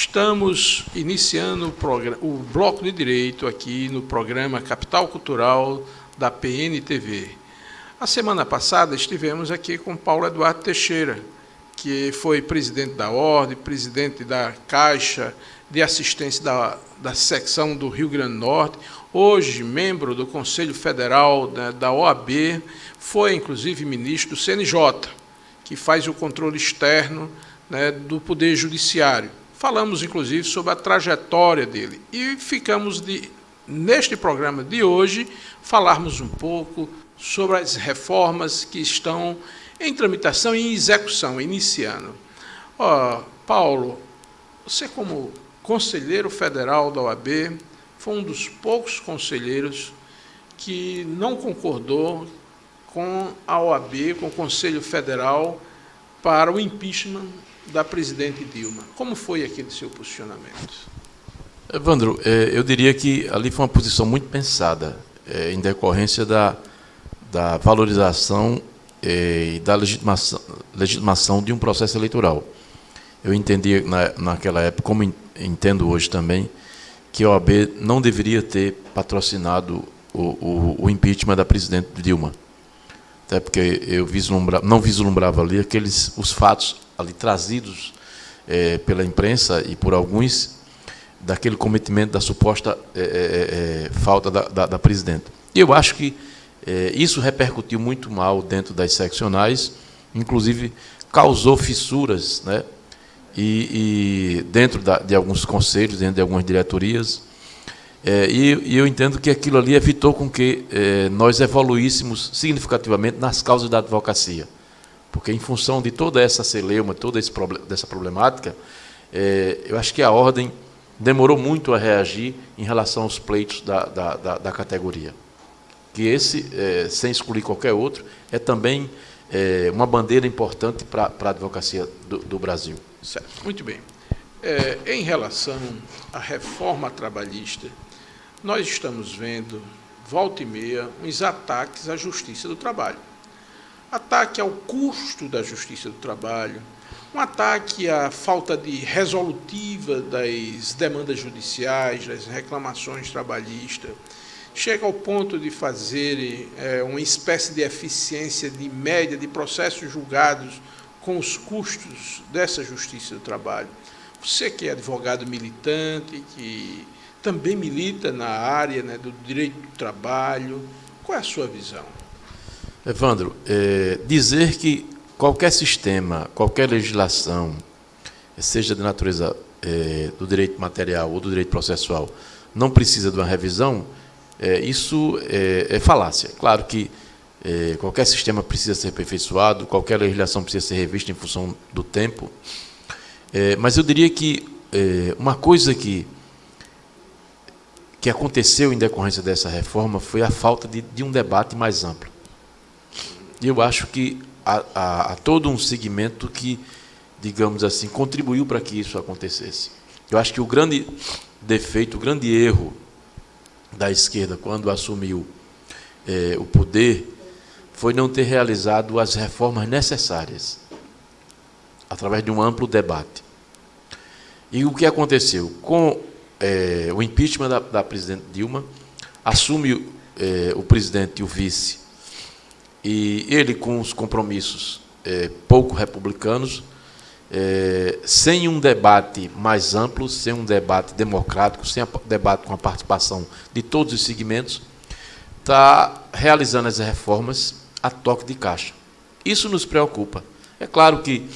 Estamos iniciando o Bloco de Direito aqui no programa Capital Cultural da PNTV. A semana passada estivemos aqui com Paulo Eduardo Teixeira, que foi presidente da Ordem, presidente da Caixa de Assistência da secção do Rio Grande do Norte, hoje membro do Conselho Federal da OAB, foi inclusive ministro do CNJ, que faz o controle externo, do Poder Judiciário. Falamos, inclusive, sobre a trajetória dele e ficamos, neste programa de hoje, falarmos um pouco sobre as reformas que estão em tramitação e em execução, iniciando. Paulo, você como conselheiro federal da OAB, foi um dos poucos conselheiros que não concordou com a OAB, com o Conselho Federal, para o impeachment da presidente Dilma. Como foi aquele seu posicionamento? Evandro, eu diria que ali foi uma posição muito pensada, em decorrência da valorização e da legitimação de um processo eleitoral. Eu entendi naquela época, como entendo hoje também, que a OAB não deveria ter patrocinado o impeachment da presidente Dilma. Até porque eu não vislumbrava ali os fatos ali trazidos pela imprensa e por alguns daquele cometimento da suposta falta da presidente. E eu acho que isso repercutiu muito mal dentro das seccionais, inclusive causou fissuras, e dentro de alguns conselhos, dentro de algumas diretorias, e eu entendo que aquilo ali evitou com que nós evoluíssemos significativamente nas causas da advocacia. Porque, em função de toda essa celeuma, dessa problemática, eu acho que a Ordem demorou muito a reagir em relação aos pleitos da categoria. Que esse, sem excluir qualquer outro, é também uma bandeira importante para a advocacia do Brasil. Certo. Muito bem. Em relação à reforma trabalhista, nós estamos vendo, volta e meia, uns ataques à Justiça do Trabalho. Ataque ao custo da Justiça do Trabalho, um ataque à falta de resolutiva das demandas judiciais, das reclamações trabalhistas, chega ao ponto de fazer uma espécie de eficiência de média de processos julgados com os custos dessa Justiça do Trabalho. Você que é advogado militante, que também milita na área do direito do trabalho, qual é a sua visão? Evandro, dizer que qualquer sistema, qualquer legislação, seja de natureza do direito material ou do direito processual, não precisa de uma revisão, isso é falácia. Claro que qualquer sistema precisa ser aperfeiçoado, qualquer legislação precisa ser revista em função do tempo, mas eu diria que uma coisa que aconteceu em decorrência dessa reforma foi a falta de um debate mais amplo. E eu acho que há todo um segmento que, digamos assim, contribuiu para que isso acontecesse. Eu acho que o grande defeito, o grande erro da esquerda, quando assumiu o poder, foi não ter realizado as reformas necessárias, através de um amplo debate. E o que aconteceu? Com o impeachment da presidente Dilma, assume o presidente e o vice, e ele com os compromissos pouco republicanos, sem um debate mais amplo, sem um debate democrático, sem debate com a participação de todos os segmentos, está realizando as reformas a toque de caixa. Isso nos preocupa. É claro que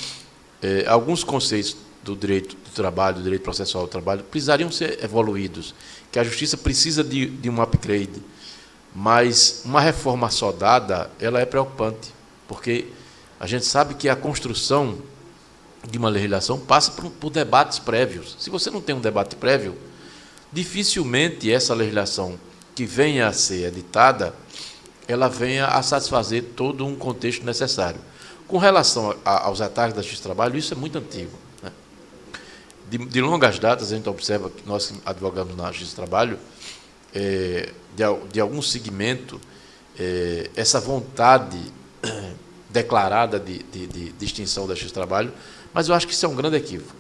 alguns conceitos do direito do trabalho, do direito processual do trabalho, precisariam ser evoluídos, que a justiça precisa de um upgrade. Mas uma reforma só dada, ela é preocupante, porque a gente sabe que a construção de uma legislação passa por debates prévios. Se você não tem um debate prévio, dificilmente essa legislação que venha a ser editada, ela venha a satisfazer todo um contexto necessário. Com relação aos ataques da Justiça do Trabalho, isso é muito antigo. De longas datas, a gente observa que nós advogamos na Justiça do Trabalho, de algum segmento, essa vontade declarada de extinção da Justiça do Trabalho, mas eu acho que isso é um grande equívoco.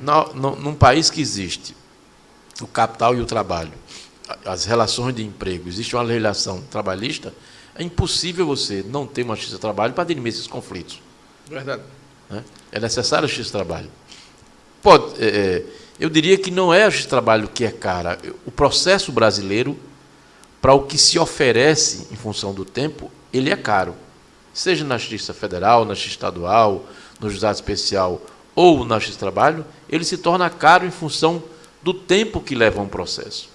Num país que existe o capital e o trabalho, as relações de emprego, existe uma legislação trabalhista, é impossível você não ter uma justiça do trabalho para dirimir esses conflitos. Verdade. Né? É necessário a justiça do trabalho. Eu diria que não é a justiça do trabalho que é cara. O processo brasileiro, para o que se oferece em função do tempo, ele é caro. Seja na Justiça Federal, na Justiça Estadual, no Juizado Especial ou na Justiça do Trabalho, ele se torna caro em função do tempo que leva um processo.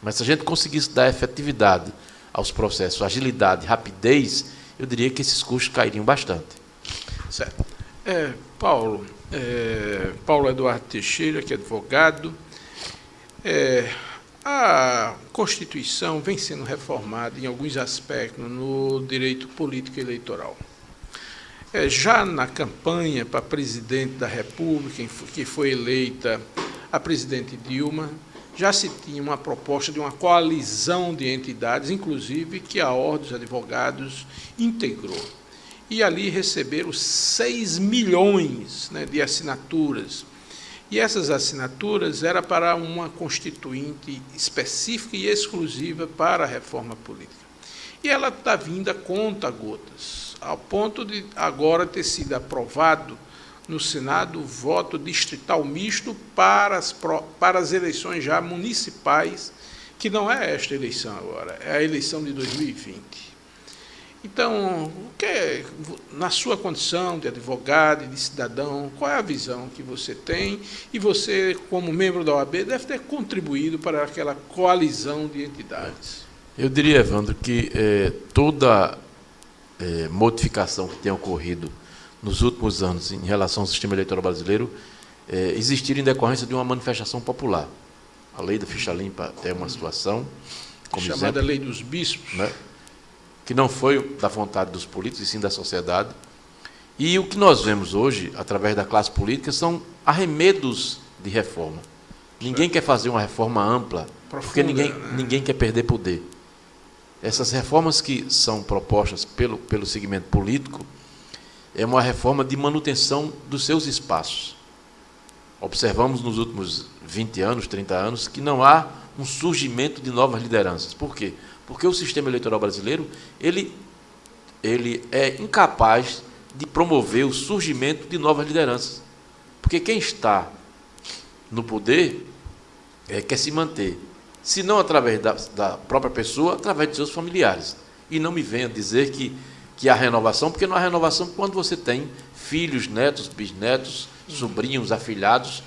Mas se a gente conseguisse dar efetividade aos processos, agilidade, rapidez, eu diria que esses custos cairiam bastante. Certo. Paulo Eduardo Teixeira, que é advogado. A Constituição vem sendo reformada em alguns aspectos no direito político eleitoral. Já na campanha para presidente da República, que foi eleita a presidente Dilma, já se tinha uma proposta de uma coalizão de entidades, inclusive que a Ordem dos Advogados integrou. E ali receberam 6 milhões, né, de assinaturas. E essas assinaturas eram para uma constituinte específica e exclusiva para a reforma política. E ela está vindo a conta-gotas, ao ponto de agora ter sido aprovado no Senado o voto distrital misto para as eleições já municipais, que não é esta eleição agora, é a eleição de 2020. Então, na sua condição de advogado e de cidadão, qual é a visão que você tem? E você, como membro da OAB, deve ter contribuído para aquela coalizão de entidades. Eu diria, Evandro, que toda modificação que tem ocorrido nos últimos anos em relação ao sistema eleitoral brasileiro existiram em decorrência de uma manifestação popular. A lei da ficha limpa é uma situação, como chamada exemplo, lei dos bispos, né, que não foi da vontade dos políticos, e sim da sociedade. E o que nós vemos hoje, através da classe política, são arremedos de reforma. Ninguém quer fazer uma reforma ampla, porque ninguém quer perder poder. Essas reformas que são propostas pelo segmento político é uma reforma de manutenção dos seus espaços. Observamos nos últimos 20 anos, 30 anos, que não há um surgimento de novas lideranças. Por quê? Porque o sistema eleitoral brasileiro ele é incapaz de promover o surgimento de novas lideranças. Porque quem está no poder quer se manter, se não através da própria pessoa, através de seus familiares. E não me venha dizer que há renovação, porque não há renovação quando você tem filhos, netos, bisnetos, sobrinhos, afilhados,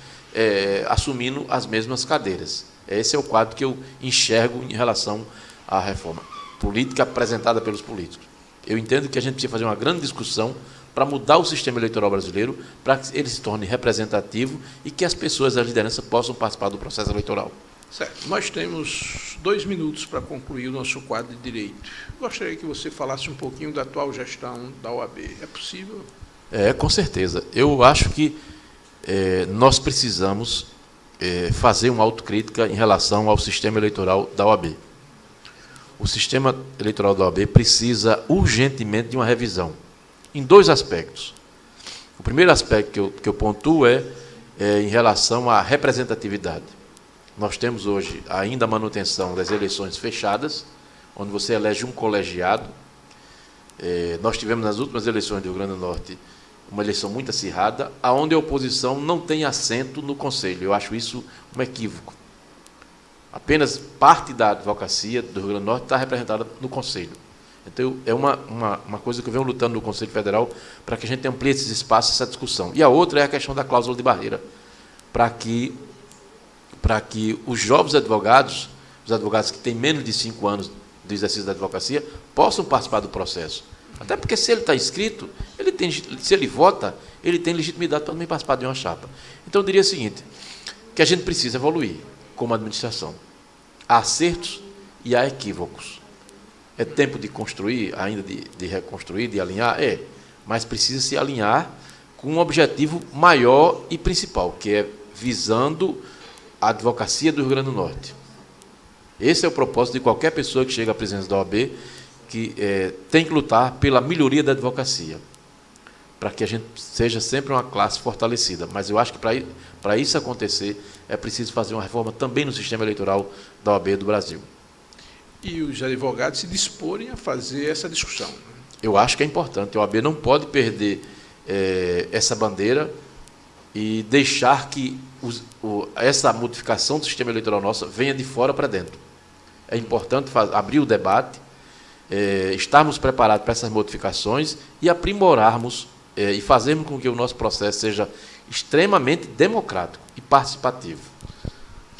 assumindo as mesmas cadeiras. Esse é o quadro que eu enxergo em relação à reforma política apresentada pelos políticos. Eu entendo que a gente precisa fazer uma grande discussão para mudar o sistema eleitoral brasileiro, para que ele se torne representativo e que as pessoas da liderança possam participar do processo eleitoral. Certo. Nós temos 2 minutos para concluir o nosso quadro de direito. Gostaria que você falasse um pouquinho da atual gestão da OAB. É possível? Com certeza. Eu acho que nós precisamos fazer uma autocrítica em relação ao sistema eleitoral da OAB. O sistema eleitoral da OAB precisa urgentemente de uma revisão, em 2 aspectos. O primeiro aspecto que eu pontuo é em relação à representatividade. Nós temos hoje ainda a manutenção das eleições fechadas, onde você elege um colegiado. Nós tivemos nas últimas eleições do Rio Grande do Norte uma eleição muito acirrada, onde a oposição não tem assento no Conselho. Eu acho isso um equívoco. Apenas parte da advocacia do Rio Grande do Norte está representada no Conselho. Então, é uma coisa que eu venho lutando no Conselho Federal para que a gente amplie esses espaços, essa discussão. E a outra é a questão da cláusula de barreira, para que os jovens advogados, os advogados que têm menos de 5 anos de exercício da advocacia, possam participar do processo. Até porque, se ele está inscrito, se ele vota, ele tem legitimidade para também participar de uma chapa. Então, eu diria o seguinte, que a gente precisa evoluir como administração. Há acertos e há equívocos. É tempo de construir, ainda de reconstruir, de alinhar? Mas precisa se alinhar com um objetivo maior e principal, que é visando a advocacia do Rio Grande do Norte. Esse é o propósito de qualquer pessoa que chega à presidência da OAB, que tem que lutar pela melhoria da advocacia, para que a gente seja sempre uma classe fortalecida. Mas eu acho que para isso acontecer é preciso fazer uma reforma também no sistema eleitoral da OAB do Brasil. E os advogados se disporem a fazer essa discussão. Eu acho que é importante. A OAB não pode perder essa bandeira e deixar que essa modificação do sistema eleitoral nosso venha de fora para dentro. É importante abrir o debate, estarmos preparados para essas modificações e aprimorarmos e fazermos com que o nosso processo seja extremamente democrático e participativo.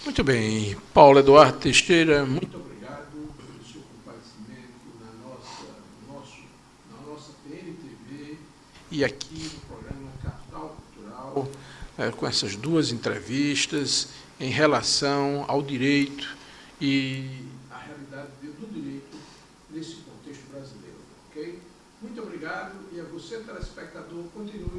Muito bem. Paulo Eduardo Teixeira, muito obrigado pelo seu comparecimento na nossa PNTV e aqui no programa Capital Cultural, com essas duas entrevistas em relação ao direito e a realidade do direito nesse contexto brasileiro. Ok? Muito obrigado e a você, telespectador, continue